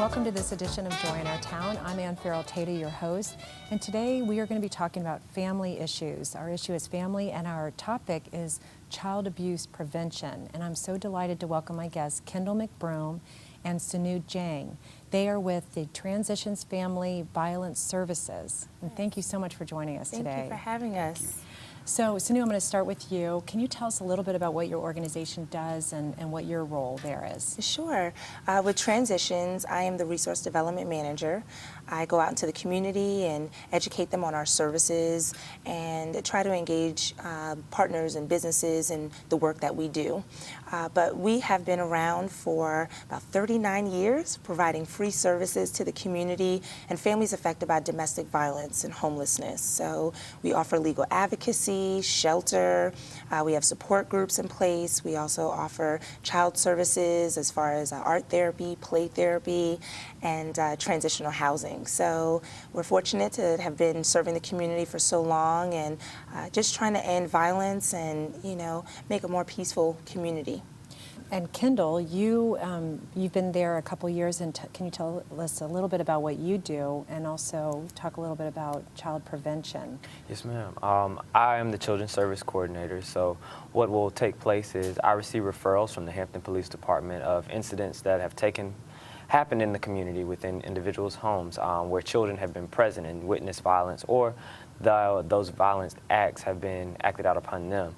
welcome to this edition of Joy in Our Town. I'm Ann Farrell-Tata, your host, and today we are going to be talking about family issues. Our issue is family, and our topic is child abuse prevention. And I'm so delighted to welcome my guests, Kendal McBroom and Sanu Dieng. They are with the Transitions Family Violence Services. And thank you so much for joining us today. Thank you for having us. So, Sanu, I'm going to start with you. Can you tell us a little bit about what your organization does and what your role there is? Sure. With Transitions, I am the Resource Development Manager. I go out into the community and educate them on our services and try to engage partners and businesses in the work that we do. But we have been around for about 39 years, providing free services to the community and families affected by domestic violence and homelessness. So we offer legal advocacy, shelter, we have support groups in place. We also offer child services as far as art therapy, play therapy, and transitional housing. So we're fortunate to have been serving the community for so long and just trying to end violence and, make a more peaceful community. And Kendal, you've been there a couple years, and can you tell us a little bit about what you do, and also talk a little bit about child prevention? Yes, ma'am. I am the Children's Service Coordinator, so what will take place is I receive referrals from the Hampton Police Department of incidents that have happened in the community within individuals' homes where children have been present and witnessed violence, or those violent acts have been acted out upon them.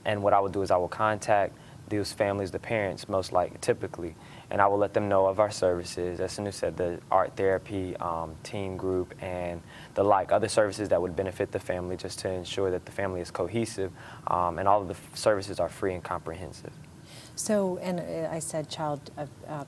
And what I will do is I will contact those families, the parents typically, and I will let them know of our services. As Sanu said, the art therapy, team group, and the other services that would benefit the family, just to ensure that the family is cohesive, and all of the services are free and comprehensive. So, and I said child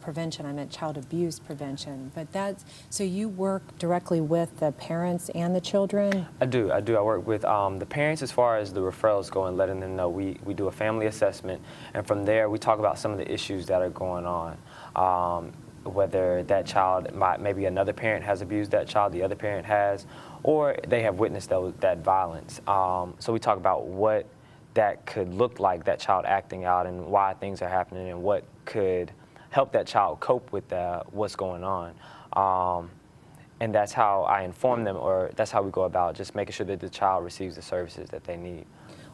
prevention, I meant child abuse prevention, but so you work directly with the parents and the children? I do. I work with the parents as far as the referrals go and letting them know. We do a family assessment, and from there we talk about some of the issues that are going on. Whether that child, maybe another parent has abused that child, the other parent has, or they have witnessed that violence. So we talk about what that could look like, that child acting out, and why things are happening, and what could help that child cope with what's going on. And that's how I inform them, or that's how we go about just making sure that the child receives the services that they need.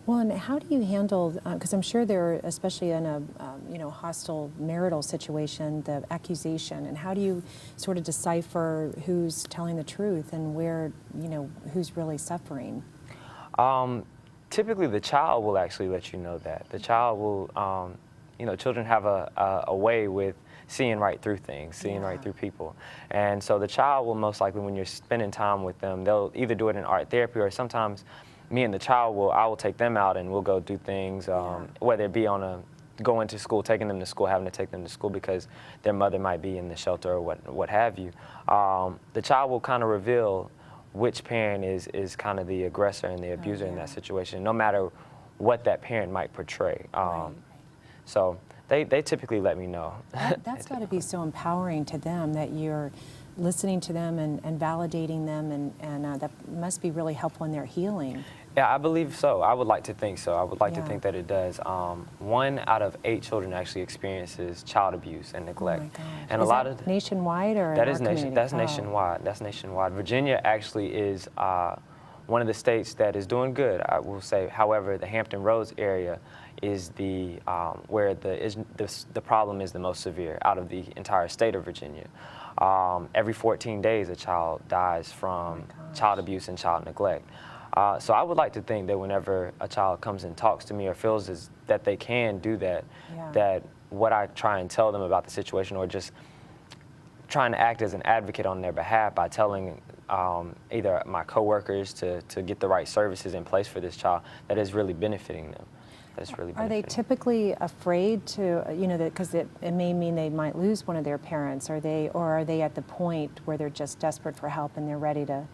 Well, and how do you handle, because I'm sure there, especially in a hostile marital situation, the accusation, and how do you sort of decipher who's telling the truth and where, who's really suffering? Typically, the child will actually let you know that. The child will, children have a way with seeing right through things, seeing right through people. And so the child will most likely, when you're spending time with them, they'll either do it in art therapy, or sometimes me and the child I will take them out and we'll go do things, whether it be going to school, taking them to school, having to take them to school because their mother might be in the shelter or what have you. The child will kind of reveal which parent is kind of the aggressor and the abuser in that situation, no matter what that parent might portray. So they typically let me know. That's got to be so empowering to them that you're listening to them and validating them, and that must be really helpful in their healing. Yeah, I believe so. I would like to think so. I would like to think that it does. 1 out of 8 children actually experiences child abuse and neglect. Oh my gosh. And is a lot that of nationwide, or that's nationwide. That's nationwide. Virginia actually is one of the states that is doing good, I will say. However, the Hampton Roads area is where the problem is the most severe out of the entire state of Virginia. Every 14 days, a child dies from child abuse and child neglect. So I would like to think that whenever a child comes and talks to me or feels that they can do that, that what I try and tell them about the situation, or just trying to act as an advocate on their behalf by telling either my coworkers to get the right services in place for this child, that is really benefiting them. Are they typically afraid to, because it may mean they might lose one of their parents? Or are they at the point where they're just desperate for help and they're ready to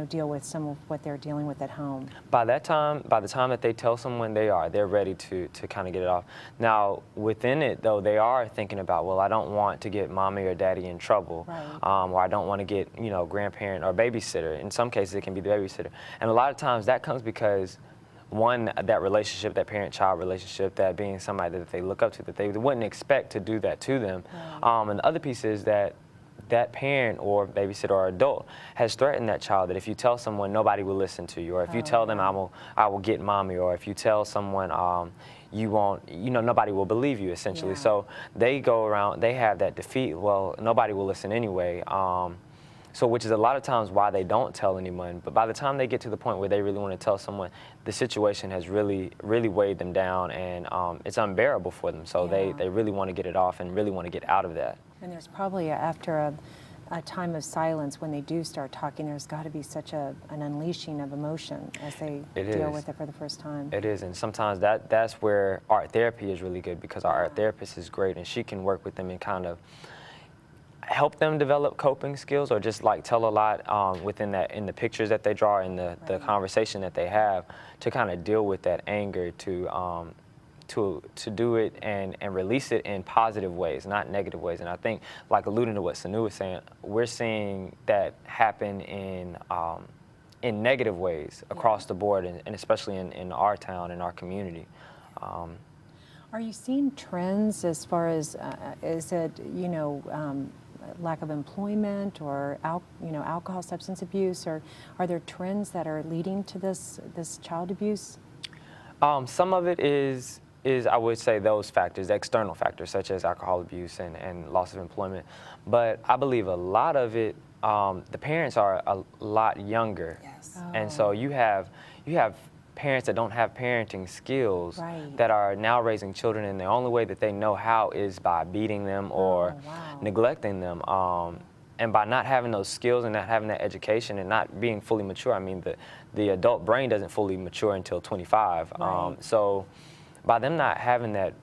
deal with some of what they're dealing with at home? By the time that they tell someone, they're ready to kind of get it off. Now, within it, though, they are thinking about, well, I don't want to get mommy or daddy in trouble, or I don't want to get, grandparent or babysitter. In some cases, it can be the babysitter. And a lot of times that comes because one, that relationship, that parent-child relationship, that being somebody that they look up to, that they wouldn't expect to do that to them. Right. And the other piece is that that parent or babysitter or adult has threatened that child that if you tell someone, nobody will listen to you, or if you tell them I will get mommy, or if you tell someone you won't, nobody will believe you, essentially. Yeah. So they go around, they have that defeat, well, nobody will listen anyway. So which is a lot of times why they don't tell anyone. But by the time they get to the point where they really want to tell someone, the situation has really, really weighed them down, and it's unbearable for them. So Yeah. they really want to get it off and really want to get out of that. And there's probably, after a time of silence, when they do start talking, there's got to be such an unleashing of emotion as they deal with it for the first time. It is, and sometimes that's where art therapy is really good, because our art therapist is great, and she can work with them and kind of help them develop coping skills, or just like tell a lot within that, in the pictures that they draw, in the conversation that they have, to kind of deal with that anger, to do it and release it in positive ways, not negative ways. And I think, like alluding to what Sanu was saying, we're seeing that happen in negative ways across the board, and especially in our town, in our community. Are you seeing trends as far as, is it, lack of employment, or alcohol, substance abuse, or are there trends that are leading to this child abuse? Some of it is I would say those factors, external factors such as alcohol abuse and loss of employment. But I believe a lot of it, the parents are a lot younger. Yes. Oh. And so you have parents that don't have parenting skills, Right. that are now raising children, and the only way that they know how is by beating them or neglecting them. And by not having those skills and not having that education and not being fully mature, I mean, the adult brain doesn't fully mature until 25. Right. So by them not having that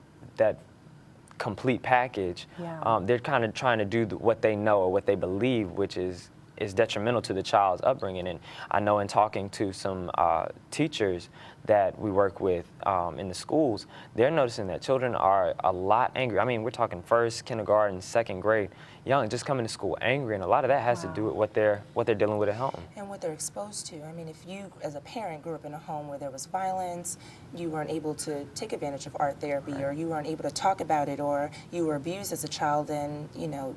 complete package, they're kind of trying to do what they know or what they believe, which is detrimental to the child's upbringing. And I know in talking to some teachers that we work with in the schools, they're noticing that children are a lot angry. I mean, we're talking first, kindergarten, second grade, young, just coming to school angry, and a lot of that has to do with what they're dealing with at home. And what they're exposed to. I mean, if you, as a parent, grew up in a home where there was violence, you weren't able to take advantage of art therapy, or you weren't able to talk about it, or you were abused as a child and,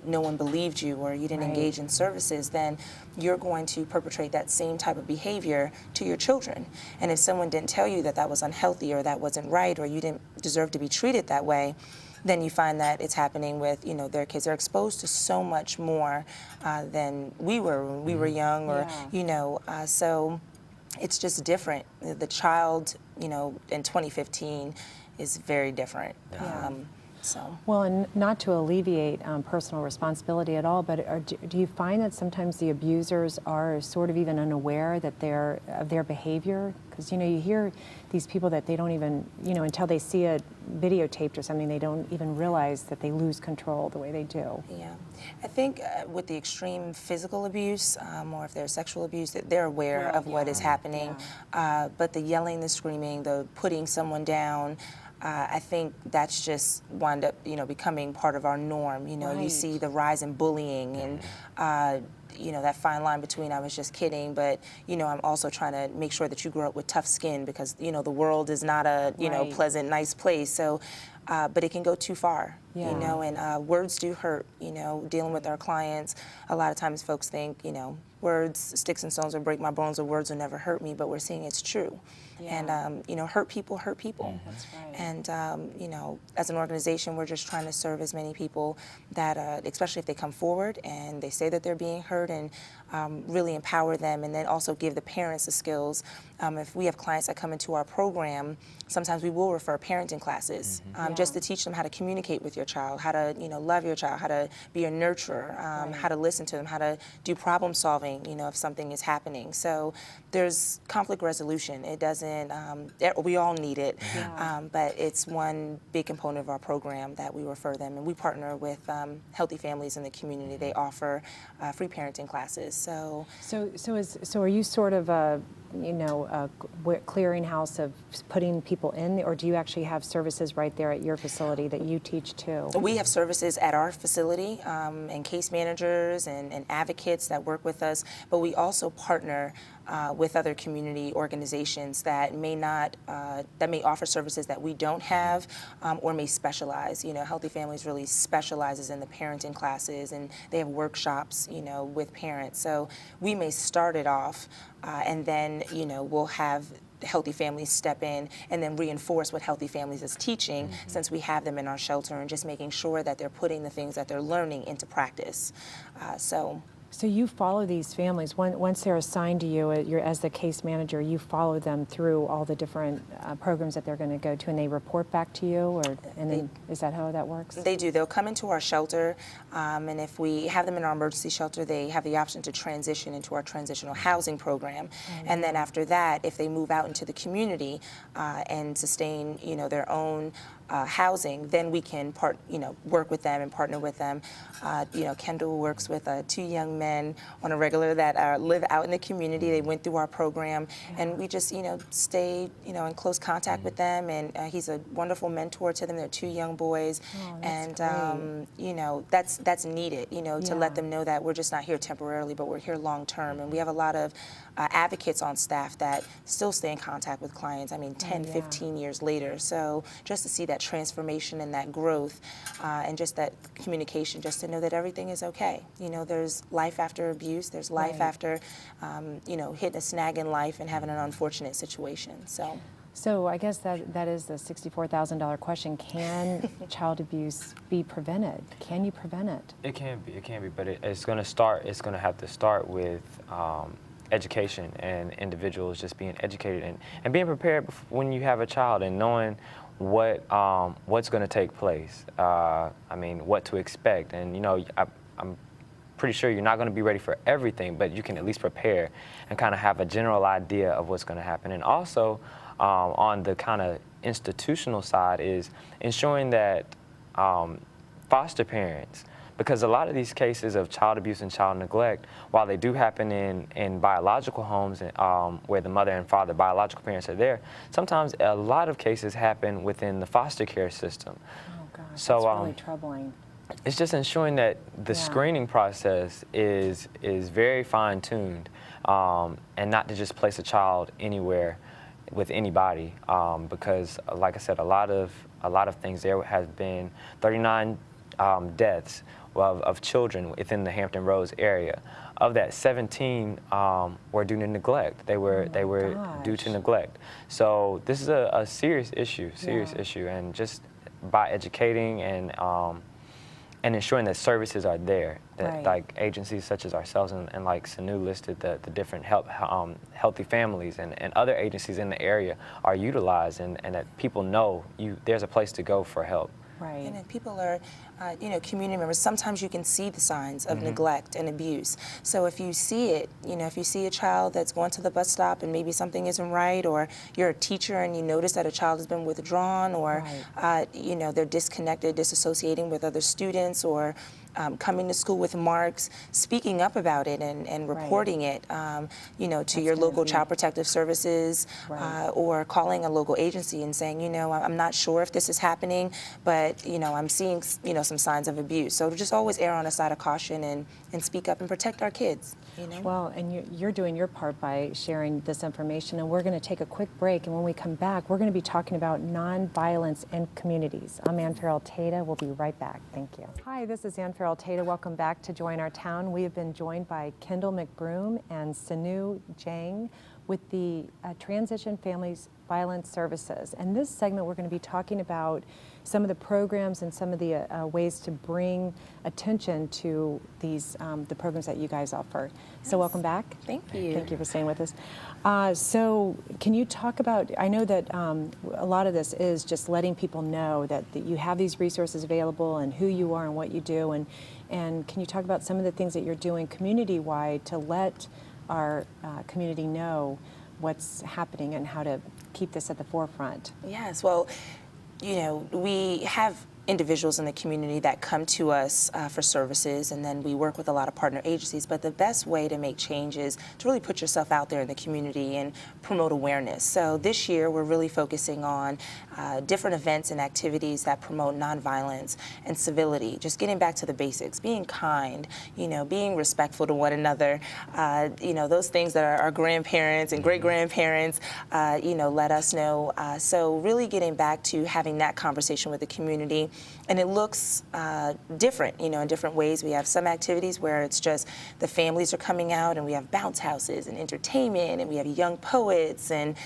no one believed you, or you didn't engage in services, then you're going to perpetrate that same type of behavior to your children. And if someone didn't tell you that that was unhealthy, or that wasn't right, or you didn't deserve to be treated that way, then you find that it's happening with, their kids. They're exposed to so much more than we were when we were young, or, so it's just different. The child, in 2015 is very different. Well, and not to alleviate personal responsibility at all, but do you find that sometimes the abusers are sort of even unaware that of their behavior? Because, you hear these people that they don't even, until they see it videotaped or something, they don't even realize that they lose control the way they do. Yeah. I think with the extreme physical abuse, or if there's sexual abuse, that they're aware of what is happening. But the yelling, the screaming, the putting someone down, I think that's just wound up, becoming part of our norm. You see the rise in bullying, and that fine line between I was just kidding, but I'm also trying to make sure that you grow up with tough skin, because the world is not a pleasant, nice place. So, but it can go too far. And words do hurt. Dealing with our clients, a lot of times folks think, words, sticks and stones will break my bones, or words will never hurt me, but we're seeing it's true. And, hurt people hurt people. That's right. And, as an organization, we're just trying to serve as many people that, especially if they come forward and they say that they're being hurt, and really empower them, and then also give the parents the skills. If we have clients that come into our program, sometimes we will refer parenting classes, just to teach them how to communicate with your child, how to, love your child, how to be a nurturer, how to listen to them, how to do problem solving, if something is happening. So there's conflict resolution. It doesn't, we all need it, but it's one big component of our program that we refer them, and we partner with Healthy Families in the community. They offer free parenting classes. So are you sort of a clearinghouse of putting people in, or do you actually have services right there at your facility that you teach too? We have services at our facility, and case managers and advocates that work with us, but we also partner with other community organizations that may not, that may offer services that we don't have, or may specialize. You know, Healthy Families really specializes in the parenting classes, and they have workshops, you know, with parents. So we may start it off, and then, you know, we'll have Healthy Families step in and then reinforce what Healthy Families is teaching, since we have them in our shelter, and just making sure that they're putting the things that they're learning into practice. So you follow these families. Once they're assigned to you as the case manager, you follow them through all the different programs that they're going to go to, and they report back to you, is that how that works? They do. They'll come into our shelter, and if we have them in our emergency shelter, they have the option to transition into our transitional housing program. And then after that, if they move out into the community and sustain, you know, their own housing, then we can work with them and partner with them. You know, Kendal works with 2 young men on a regular that live out in the community. They went through our program, and we just, you know, stay, you know, in close contact with them. And he's a wonderful mentor to them. They're 2 young boys, and you know, that's needed. You know, to let them know that we're just not here temporarily, but we're here long term. And we have a lot of advocates on staff that still stay in contact with clients. I mean, 10, 15 years later. So just to see that transformation and that growth, and just that communication, just to know that everything is okay. You know, there's life after abuse. There's life after, you know, hitting a snag in life and having an unfortunate situation. So I guess that is the $64,000 question. Can child abuse be prevented? Can you prevent it? It can be, but it's going to have to start with education, and individuals just being educated and being prepared when you have a child, and knowing what's going to take place. I mean, what to expect. And, you know, I'm pretty sure you're not going to be ready for everything, but you can at least prepare and kind of have a general idea of what's going to happen. And also, on the kind of institutional side, is ensuring that foster parents, because a lot of these cases of child abuse and child neglect, while they do happen in biological homes, where the mother and father, biological parents, are there, sometimes a lot of cases happen within the foster care system. Oh gosh, so, that's really troubling. It's just ensuring that the screening process is very fine-tuned, and not to just place a child anywhere with anybody, because, like I said, a lot of things. There has been 39 deaths of children within the Hampton Roads area. Of that, 17 were due to neglect. They were due to neglect. So this is a serious issue, and just by educating and ensuring that services are there, that like agencies such as ourselves and like Sanu listed, the different Healthy Families and other agencies in the area are utilized, and that people know there's a place to go for help. Right. And if people are, you know, community members, sometimes you can see the signs of neglect and abuse. So if you see it, you know, if you see a child that's going to the bus stop and maybe something isn't right, or you're a teacher and you notice that a child has been withdrawn, or, you know, they're disconnected, disassociating with other students, or coming to school with marks, speaking up about it and reporting it, you know, to your local child protective services, or calling a local agency and saying, you know, I'm not sure if this is happening, but, you know, I'm seeing, you know, some signs of abuse. So just always err on the side of caution and speak up and protect our kids. You know? Well, and you're doing your part by sharing this information, and we're going to take a quick break, and when we come back, we're going to be talking about nonviolence in communities. I'm Ann Farrell Tata. We'll be right back. Thank you. Hi, this is Ann Farrell Tata. Welcome back to Join Our Town. We have been joined by Kendal McBroom and Sanu Dieng with the Transition Families Violence Services. And this segment, we're going to be talking about some of the programs and some of the ways to bring attention to these the programs that you guys offer. So welcome back. Thank you. Thank you for staying with us. So can you talk about, I know that a lot of this is just letting people know that you have these resources available and who you are and what you do, and can you talk about some of the things that you're doing community-wide to let our community know what's happening and how to keep this at the forefront? Yes, well, you know, we have individuals in the community that come to us for services, and then we work with a lot of partner agencies. But the best way to make change is to really put yourself out there in the community and promote awareness. So this year we're really focusing on different events and activities that promote nonviolence and civility, just getting back to the basics, being kind, being respectful to one another, those things that our grandparents and great-grandparents, let us know. So really getting back to having that conversation with the community. And it looks different, in different ways. We have some activities where it's just the families are coming out, and we have bounce houses and entertainment, and we have young poets, and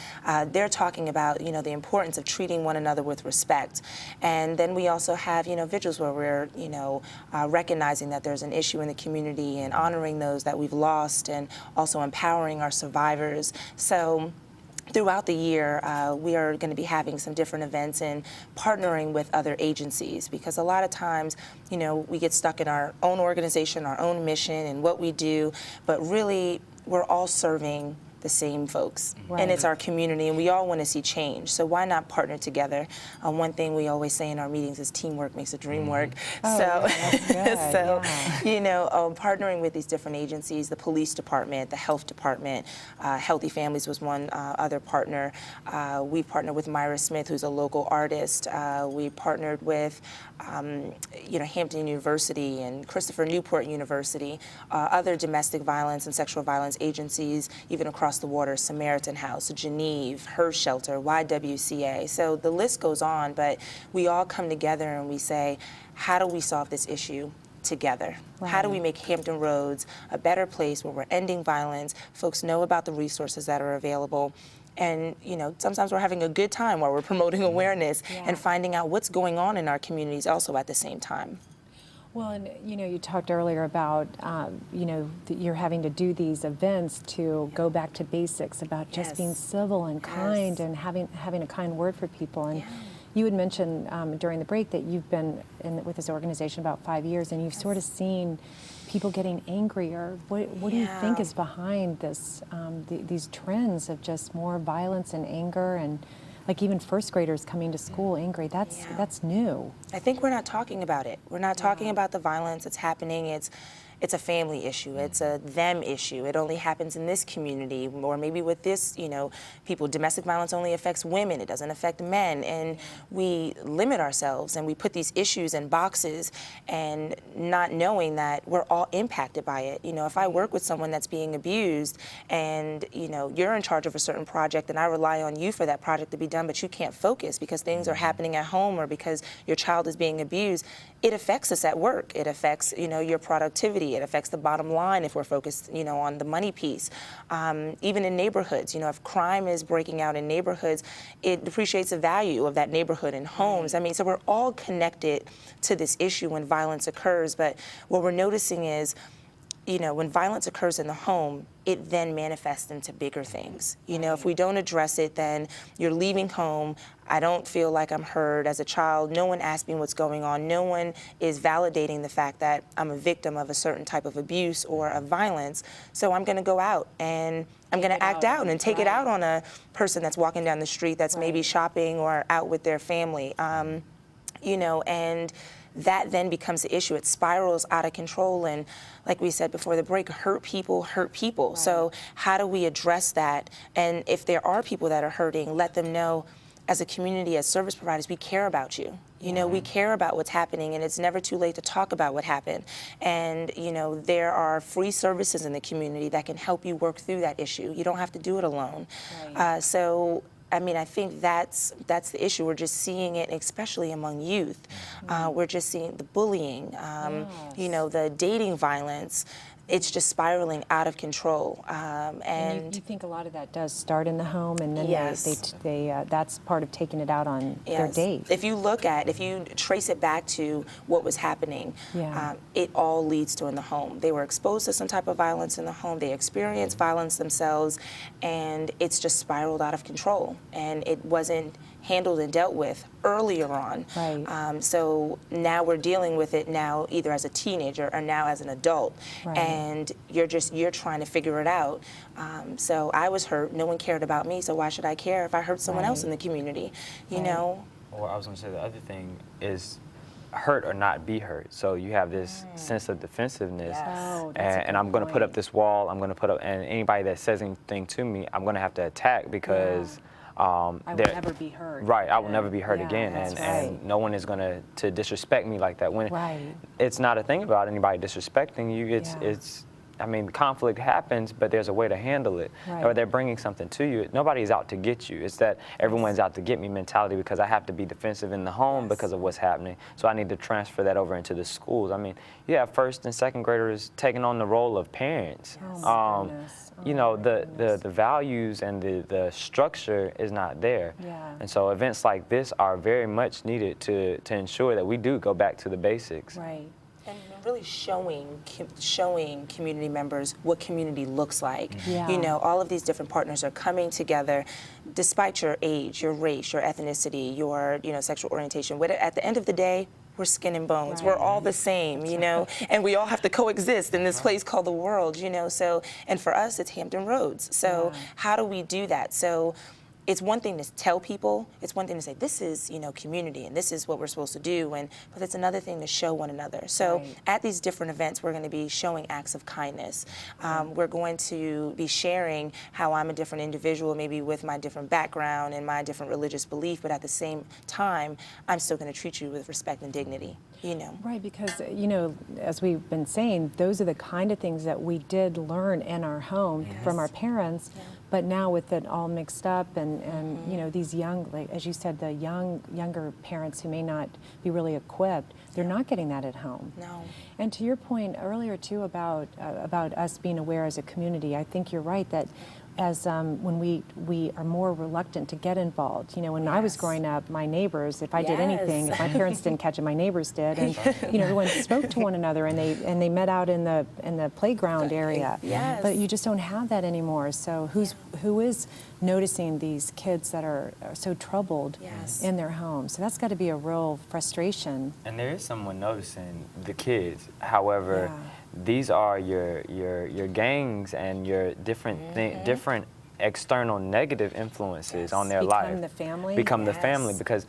they're talking about, the importance of treating one another with respect. And then we also have, vigils where we're, recognizing that there's an issue in the community and honoring those that we've lost, and also empowering our survivors. So throughout the year, we are going to be having some different events and partnering with other agencies, because a lot of times, we get stuck in our own organization, our own mission, and what we do, but really we're all serving the same folks. Right. And it's our community, and we all want to see change. So why not partner together? One thing we always say in our meetings is teamwork makes the dream work. Oh, So, yeah, that's good. Partnering with these different agencies, the police department, the health department, Healthy Families was one other partner. We partnered with Myra Smith, who's a local artist. We partnered with Hampton University and Christopher Newport University, other domestic violence and sexual violence agencies, even across the water, Samaritan House, Geneve, Her Shelter, YWCA. So the list goes on, but we all come together and we say, how do we solve this issue together? Right. How do we make Hampton Roads a better place where we're ending violence, folks know about the resources that are available, and sometimes we're having a good time while we're promoting awareness and finding out what's going on in our communities also at the same time. Well, and you talked earlier about that you're having to do these events to go back to basics about just Yes. being civil and kind Yes. and having a kind word for people. And you had mentioned during the break that you've been with this organization about 5 years, and you've sort of seen people getting angrier. What do you think is behind this these trends of just more violence and anger, and like even first graders coming to school angry? That's new. I think we're not talking about it. We're not talking about the violence that's happening. It's a family issue. It's a them issue. It only happens in this community, or maybe with this, people. Domestic violence only affects women. It doesn't affect men. And we limit ourselves and we put these issues in boxes, and not knowing that we're all impacted by it. If I work with someone that's being abused, and you're in charge of a certain project, and I rely on you for that project to be done, but you can't focus because things are happening at home or because your child is being abused, it affects us at work. It affects, your productivity. It affects the bottom line if we're focused, on the money piece. Even in neighborhoods, if crime is breaking out in neighborhoods, it depreciates the value of that neighborhood and homes. I mean, so we're all connected to this issue when violence occurs. But what we're noticing is, when violence occurs in the home, it then manifests into bigger things. If we don't address it, then you're leaving home. I don't feel like I'm heard as a child. No one asked me what's going on. No one is validating the fact that I'm a victim of a certain type of abuse or of violence. So I'm going to go out and I'm going to act out and take it out on a person that's walking down the street that's maybe shopping or out with their family. And that then becomes the issue. It spirals out of control, and like we said before the break, hurt people hurt people. Right. So how do we address that? And if there are people that are hurting, let them know, as a community, as service providers, we care about you. We care about what's happening, and it's never too late to talk about what happened. And, there are free services in the community that can help you work through that issue. You don't have to do it alone. Right. I think that's the issue. We're just seeing it, especially among youth. We're just seeing the bullying, the dating violence. It's just spiraling out of control. And you think a lot of that does start in the home, and then they that's part of taking it out on their date. If you trace it back to what was happening, it all leads to in the home. They were exposed to some type of violence in the home. They experienced violence themselves, and it's just spiraled out of control. And it wasn't handled and dealt with earlier on. Right. So now we're dealing with it now either as a teenager or now as an adult. Right. And you're trying to figure it out. So I was hurt. No one cared about me, so why should I care if I hurt someone else in the community? You know? Well, I was going to say the other thing is hurt or not be hurt. So you have this sense of defensiveness, Yes. Oh, that's a and I'm good going to put up point. this wall. I'm going to put up, and anybody that says anything to me, I'm going to have to attack because I will they're- never be hurt. Right, I will never be hurt Yeah, again, that's and right. no one is going to disrespect me like that. When Right. it's not a thing about anybody disrespecting you, it's I mean, conflict happens, but there's a way to handle it. Right. Or they're bringing something to you. Nobody's out to get you. It's that everyone's out to get me mentality because I have to be defensive in the home because of what's happening. So I need to transfer that over into the schools. I mean, you have first and second graders taking on the role of parents. Oh my goodness. Oh You know, my the goodness. values and the structure is not there. Yeah. And so events like this are very much needed to ensure that we do go back to the basics. Right. And really showing community members what community looks like. Yeah. You know, all of these different partners are coming together, despite your age, your race, your ethnicity, your sexual orientation. At the end of the day, we're skin and bones. Right. We're all the same, you know, and we all have to coexist in this place called the world, you know. So, and for us, it's Hampton Roads. So, how do we do that? So, it's one thing to tell people, it's one thing to say, this is, community and this is what we're supposed to do, but it's another thing to show one another. So Right. at these different events, we're going to be showing acts of kindness. We're going to be sharing how I'm a different individual, maybe with my different background and my different religious belief, but at the same time, I'm still going to treat you with respect and dignity, you know. Right, because, as we've been saying, those are the kind of things that we did learn in our home from our parents, but now with it all mixed up and these young, like, as you said, the younger parents who may not be really equipped, they're not getting that at home. No. And to your point earlier, too, about us being aware as a community, I think you're right that as when we are more reluctant to get involved. When I was Yes. growing up, my neighbors, if I did anything, Yes. if my parents didn't catch it, my neighbors did, and everyone spoke to one another, and they met out in the playground area. Yes. But you just don't have that anymore. So who is noticing these kids that are so troubled Yes. in their homes? So that's got to be a real frustration. And there is someone noticing the kids. However, Yeah. these are your gangs and your different external negative influences on their life. Become the family? Become the Yes. family because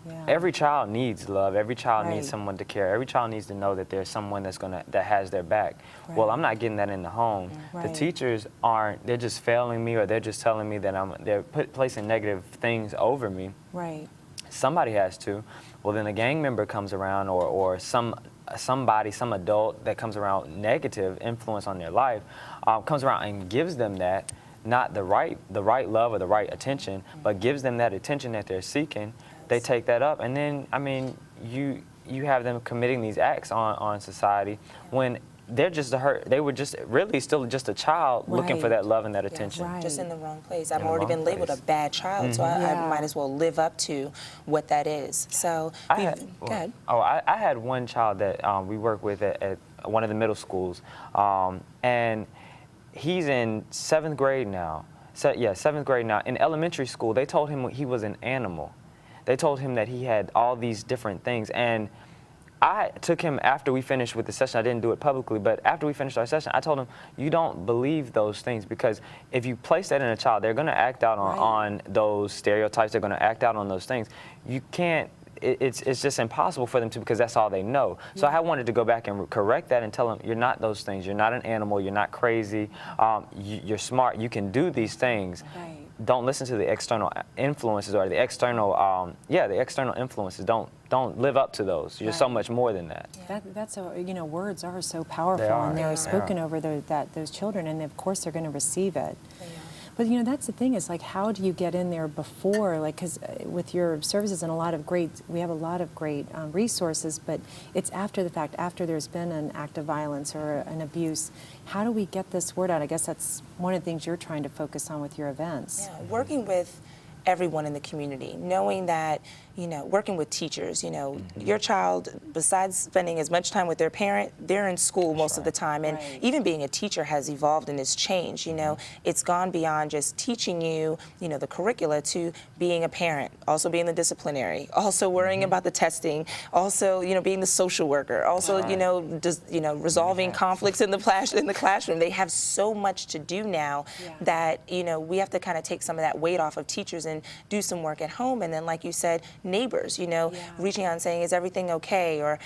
Yeah. every child needs love. Every child needs Right. someone to care. Every child needs to know that there's someone that has their back. Well, Right. I'm not getting that in the home. The Right. teachers aren't. They're just failing me, or they're just telling me that they're placing negative things over me. Right. Somebody has to. Well, then a gang member comes around, or some adult that comes around, negative influence on their life, comes around and gives them that, not the right love or the right attention, but gives them that attention that they're seeking. They take that up, and then you have them committing these acts on society when they're just they were just really still just a child looking for Right. that love and that Yes. attention. Right. Just in the wrong place. I've the already wrong been labeled place. a bad child, so I Yeah. might as well live up to what that is. So, go ahead. I had one child that we work with at one of the middle schools, and he's in 7th grade now. So, yeah, 7th grade now. In elementary school, they told him he was an animal. They told him that he had all these different things, and I took him after we finished with the session. I didn't do it publicly, but after we finished our session, I told him, you don't believe those things, because if you place that in a child, they're going to act out on those stereotypes. They're going to act out on those things. You can't. It's just impossible for them to, because that's all they know. So I wanted to go back and correct that and tell them, you're not those things. You're not an animal. You're not crazy. You're smart. You can do these things. Right. Don't listen to the external influences or the external, the external influences. Don't live up to those. You're so much more than that. That's words are so powerful, They are. and they're They spoken are. over those children, and of course they're going to receive it. But that's the thing, is like, how do you get in there before, like, because with your services and we have a lot of great resources, but it's after the fact, after there's been an act of violence or an abuse. How do we get this word out? I guess that's one of the things you're trying to focus on with your events. Yeah, working with everyone in the community, knowing that, working with teachers, your child, besides spending as much time with their parent, they're in school most of the time. And Right. even being a teacher has evolved and has changed, It's gone beyond just teaching you, the curricula, to being a parent, also being the disciplinary, also worrying about the testing, also, being the social worker, also, resolving conflicts in the classroom. They have so much to do now that, we have to kind of take some of that weight off of teachers and do some work at home. And then, like you said, neighbors, reaching out and saying, is everything okay? Or,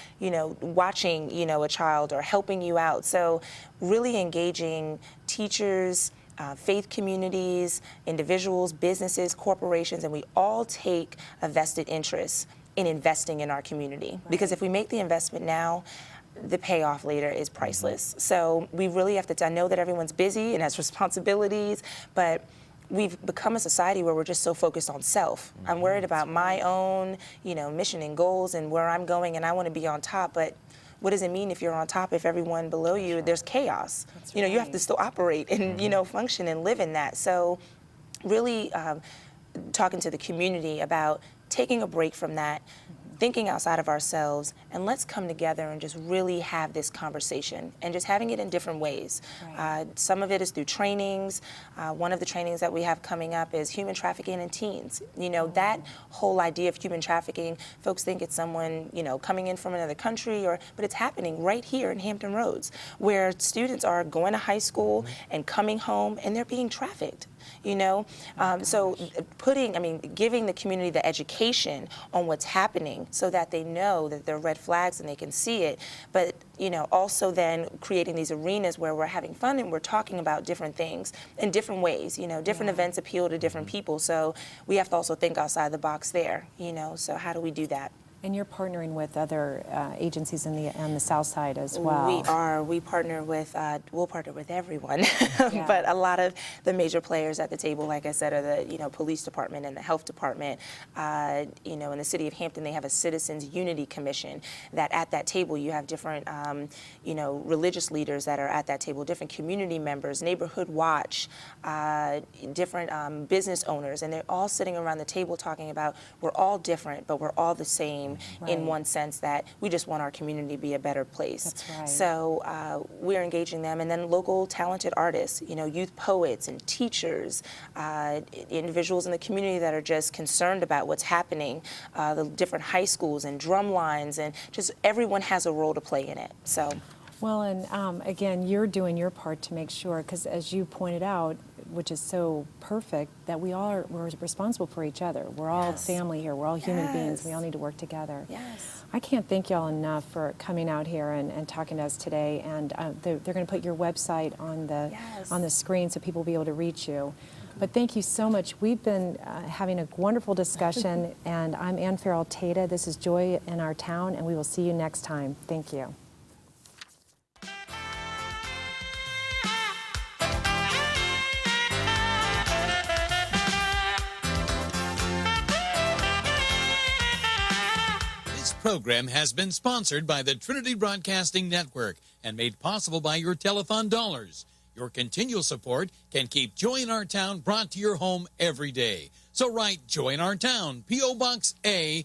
watching, a child or helping you out. So really engaging teachers, faith communities, individuals, businesses, corporations, and we all take a vested interest in investing in our community. Right. Because if we make the investment now, the payoff later is priceless. So we really have to, I know that everyone's busy and has responsibilities, but we've become a society where we're just so focused on self. I'm worried about my own, mission and goals and where I'm going, and I want to be on top, but what does it mean if you're on top, if everyone below you, there's chaos? You have to still operate and, function and live in that. So really talking to the community about taking a break from that, thinking outside of ourselves, and let's come together and just really have this conversation and just having it in different ways. Right. Some of it is through trainings. One of the trainings that we have coming up is human trafficking in teens. That whole idea of human trafficking, folks think it's someone, coming in from another country, but it's happening right here in Hampton Roads, where students are going to high school and coming home and they're being trafficked. So giving the community the education on what's happening so that they know that there are red flags and they can see it, but also then creating these arenas where we're having fun and we're talking about different things in different ways. Different events appeal to different people, so we have to also think outside the box there. So how do we do that? And you're partnering with other agencies on the South Side as well. We are. We partner with, we'll partner with everyone, but a lot of the major players at the table, like I said, are the police department and the health department. In the city of Hampton, they have a Citizens Unity Commission that at that table you have different, religious leaders that are at that table, different community members, Neighborhood Watch, different business owners, and they're all sitting around the table talking about we're all different, but we're all the same. Right. In one sense that we just want our community to be a better place. That's right. So we're engaging them, and then local talented artists, youth poets and teachers, individuals in the community that are just concerned about what's happening, the different high schools and drum lines, and just everyone has a role to play in it. So. Well, and again, you're doing your part to make sure, because as you pointed out, which is so perfect, that we're responsible for each other. We're all family here. We're all human beings. We all need to work together. Yes. I can't thank y'all enough for coming out here and talking to us today. And they're going to put your website on the screen so people will be able to reach you. But thank you so much. We've been having a wonderful discussion, and I'm Ann Farrell Tata. This is Joy in Our Town, and we will see you next time. Thank you. This program has been sponsored by the Trinity Broadcasting Network and made possible by your telethon dollars. Your continual support can keep Joy in Our Town brought to your home every day. So write Joy in Our Town, P.O. Box A,